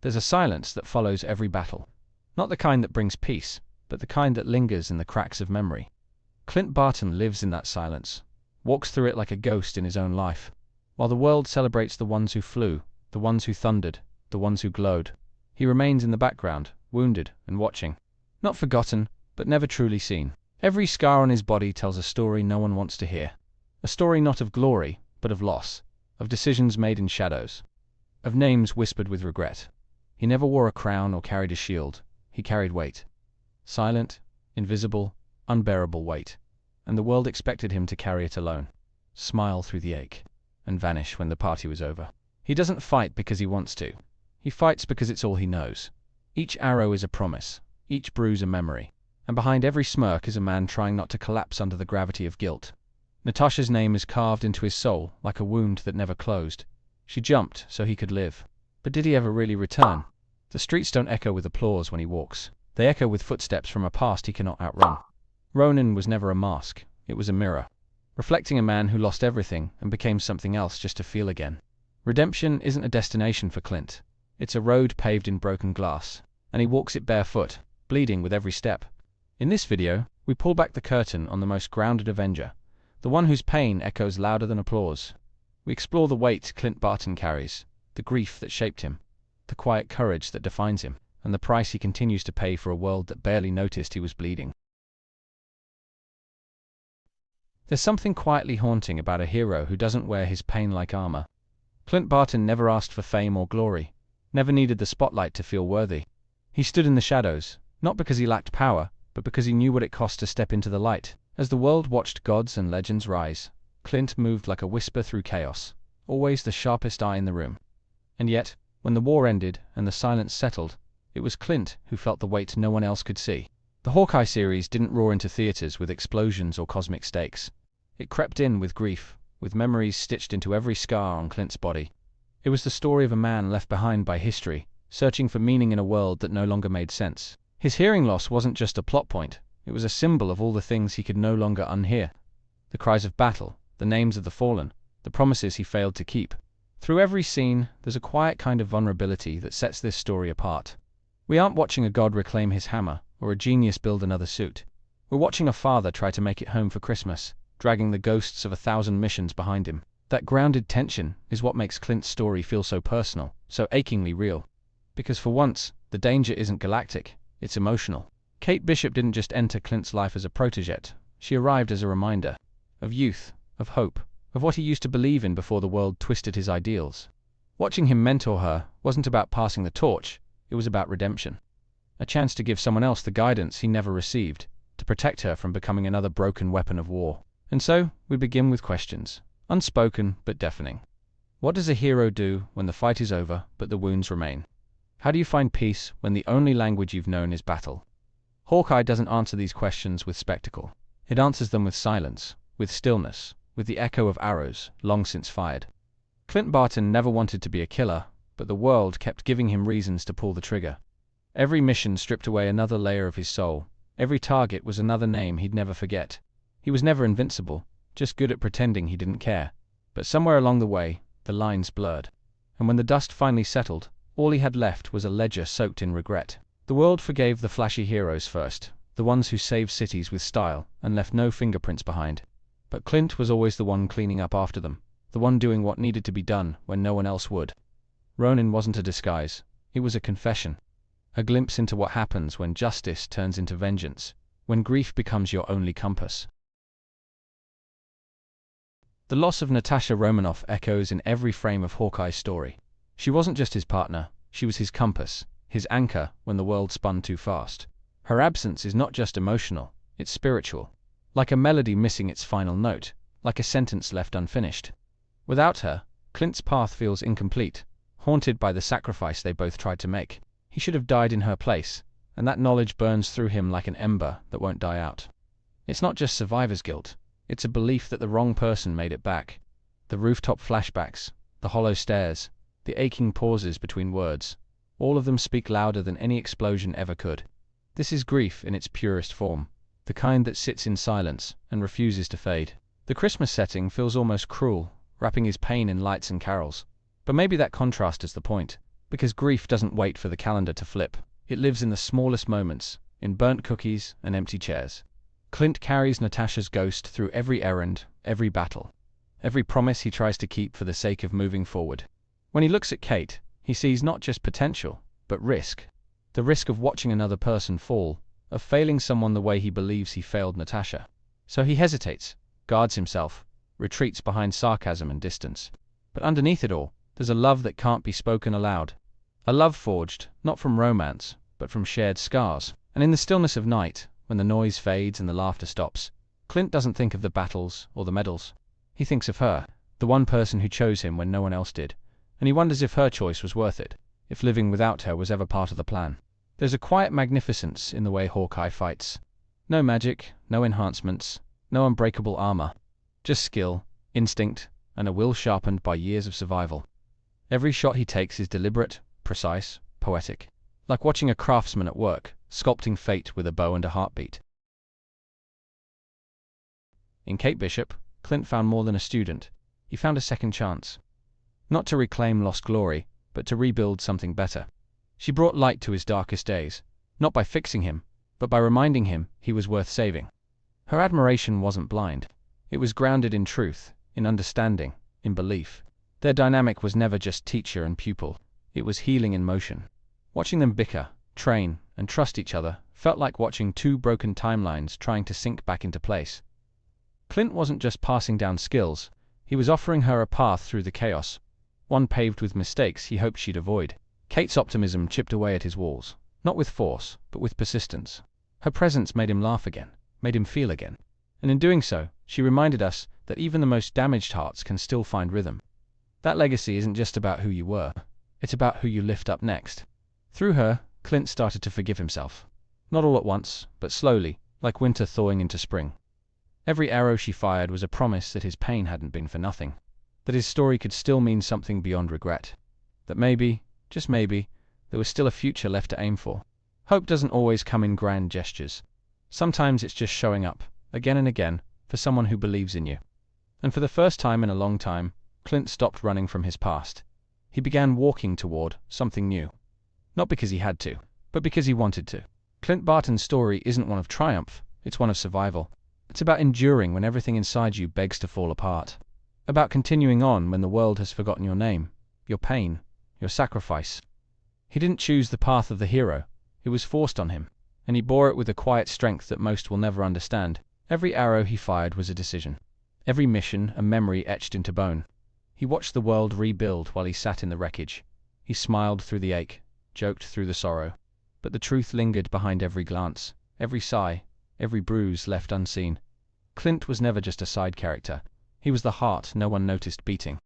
There's a silence that follows every battle. Not the kind that brings peace, but the kind that lingers in the cracks of memory. Clint Barton lives in that silence, walks through it like a ghost in his own life. While the world celebrates the ones who flew, the ones who thundered, the ones who glowed, he remains in the background, wounded and watching. Not forgotten, but never truly seen. Every scar on his body tells a story no one wants to hear. A story not of glory, but of loss, of decisions made in shadows, of names whispered with regret. He never wore a crown or carried a shield. He carried weight. Silent, invisible, unbearable weight. And the world expected him to carry it alone, smile through the ache, and vanish when the party was over. He doesn't fight because he wants to. He fights because it's all he knows. Each arrow is a promise, each bruise a memory, and behind every smirk is a man trying not to collapse under the gravity of guilt. Natasha's name is carved into his soul like a wound that never closed. She jumped so he could live. But did he ever really return? The streets don't echo with applause when he walks. They echo with footsteps from a past he cannot outrun. Ronin was never a mask. It was a mirror, reflecting a man who lost everything and became something else just to feel again. Redemption isn't a destination for Clint. It's a road paved in broken glass, and he walks it barefoot, bleeding with every step. In this video, we pull back the curtain on the most grounded Avenger, the one whose pain echoes louder than applause. We explore the weight Clint Barton carries, the grief that shaped him, the quiet courage that defines him, and the price he continues to pay for a world that barely noticed he was bleeding. There's something quietly haunting about a hero who doesn't wear his pain like armor. Clint Barton never asked for fame or glory, never needed the spotlight to feel worthy. He stood in the shadows, not because he lacked power, but because he knew what it cost to step into the light. As the world watched gods and legends rise, Clint moved like a whisper through chaos, always the sharpest eye in the room. And yet, when the war ended and the silence settled, it was Clint who felt the weight no one else could see. The Hawkeye series didn't roar into theaters with explosions or cosmic stakes. It crept in with grief, with memories stitched into every scar on Clint's body. It was the story of a man left behind by history, searching for meaning in a world that no longer made sense. His hearing loss wasn't just a plot point, it was a symbol of all the things he could no longer unhear. The cries of battle, the names of the fallen, the promises he failed to keep. Through every scene, there's a quiet kind of vulnerability that sets this story apart. We aren't watching a god reclaim his hammer, or a genius build another suit. We're watching a father try to make it home for Christmas, dragging the ghosts of 1,000 missions behind him. That grounded tension is what makes Clint's story feel so personal, so achingly real. Because for once, the danger isn't galactic, it's emotional. Kate Bishop didn't just enter Clint's life as a protégé, she arrived as a reminder of youth, of hope, of what he used to believe in before the world twisted his ideals. Watching him mentor her wasn't about passing the torch, it was about redemption. A chance to give someone else the guidance he never received, to protect her from becoming another broken weapon of war. And so, we begin with questions, unspoken but deafening. What does a hero do when the fight is over but the wounds remain? How do you find peace when the only language you've known is battle? Hawkeye doesn't answer these questions with spectacle. It answers them with silence, with stillness, with the echo of arrows long since fired. Clint Barton never wanted to be a killer, but the world kept giving him reasons to pull the trigger. Every mission stripped away another layer of his soul. Every target was another name he'd never forget. He was never invincible, just good at pretending he didn't care. But somewhere along the way, the lines blurred. And when the dust finally settled, all he had left was a ledger soaked in regret. The world forgave the flashy heroes first, the ones who saved cities with style and left no fingerprints behind. But Clint was always the one cleaning up after them, the one doing what needed to be done when no one else would. Ronin wasn't a disguise, it was a confession. A glimpse into what happens when justice turns into vengeance, when grief becomes your only compass. The loss of Natasha Romanoff echoes in every frame of Hawkeye's story. She wasn't just his partner, she was his compass, his anchor when the world spun too fast. Her absence is not just emotional, it's spiritual. Like a melody missing its final note, like a sentence left unfinished. Without her, Clint's path feels incomplete, haunted by the sacrifice they both tried to make. He should have died in her place, and that knowledge burns through him like an ember that won't die out. It's not just survivor's guilt, it's a belief that the wrong person made it back. The rooftop flashbacks, the hollow stares, the aching pauses between words, all of them speak louder than any explosion ever could. This is grief in its purest form, the kind that sits in silence and refuses to fade. The Christmas setting feels almost cruel, wrapping his pain in lights and carols. But maybe that contrast is the point. Because grief doesn't wait for the calendar to flip. It lives in the smallest moments, in burnt cookies and empty chairs. Clint carries Natasha's ghost through every errand, every battle, every promise he tries to keep for the sake of moving forward. When he looks at Kate, he sees not just potential, but risk. The risk of watching another person fall, of failing someone the way he believes he failed Natasha. So he hesitates, guards himself, retreats behind sarcasm and distance. But underneath it all, there's a love that can't be spoken aloud. A love forged, not from romance, but from shared scars. And in the stillness of night, when the noise fades and the laughter stops, Clint doesn't think of the battles or the medals. He thinks of her, the one person who chose him when no one else did. And he wonders if her choice was worth it, if living without her was ever part of the plan. There's a quiet magnificence in the way Hawkeye fights. No magic, no enhancements, no unbreakable armor. Just skill, instinct, and a will sharpened by years of survival. Every shot he takes is deliberate, precise, poetic. Like watching a craftsman at work, sculpting fate with a bow and a heartbeat. In Kate Bishop, Clint found more than a student. He found a second chance. Not to reclaim lost glory, but to rebuild something better. She brought light to his darkest days, not by fixing him, but by reminding him he was worth saving. Her admiration wasn't blind. It was grounded in truth, in understanding, in belief. Their dynamic was never just teacher and pupil. It was healing in motion. Watching them bicker, train, and trust each other felt like watching two broken timelines trying to sync back into place. Clint wasn't just passing down skills, he was offering her a path through the chaos, one paved with mistakes he hoped she'd avoid. Kate's optimism chipped away at his walls, not with force, but with persistence. Her presence made him laugh again, made him feel again. And in doing so, she reminded us that even the most damaged hearts can still find rhythm. That legacy isn't just about who you were, it's about who you lift up next. Through her, Clint started to forgive himself. Not all at once, but slowly, like winter thawing into spring. Every arrow she fired was a promise that his pain hadn't been for nothing, that his story could still mean something beyond regret, that maybe, just maybe, there was still a future left to aim for. Hope doesn't always come in grand gestures. Sometimes it's just showing up, again and again, for someone who believes in you. And for the first time in a long time, Clint stopped running from his past. He began walking toward something new. Not because he had to, but because he wanted to. Clint Barton's story isn't one of triumph, it's one of survival. It's about enduring when everything inside you begs to fall apart. About continuing on when the world has forgotten your name, your pain, your sacrifice. He didn't choose the path of the hero, it was forced on him, and he bore it with a quiet strength that most will never understand. Every arrow he fired was a decision. Every mission a memory etched into bone. He watched the world rebuild while he sat in the wreckage. He smiled through the ache, joked through the sorrow. But the truth lingered behind every glance, every sigh, every bruise left unseen. Clint was never just a side character. He was the heart no one noticed beating.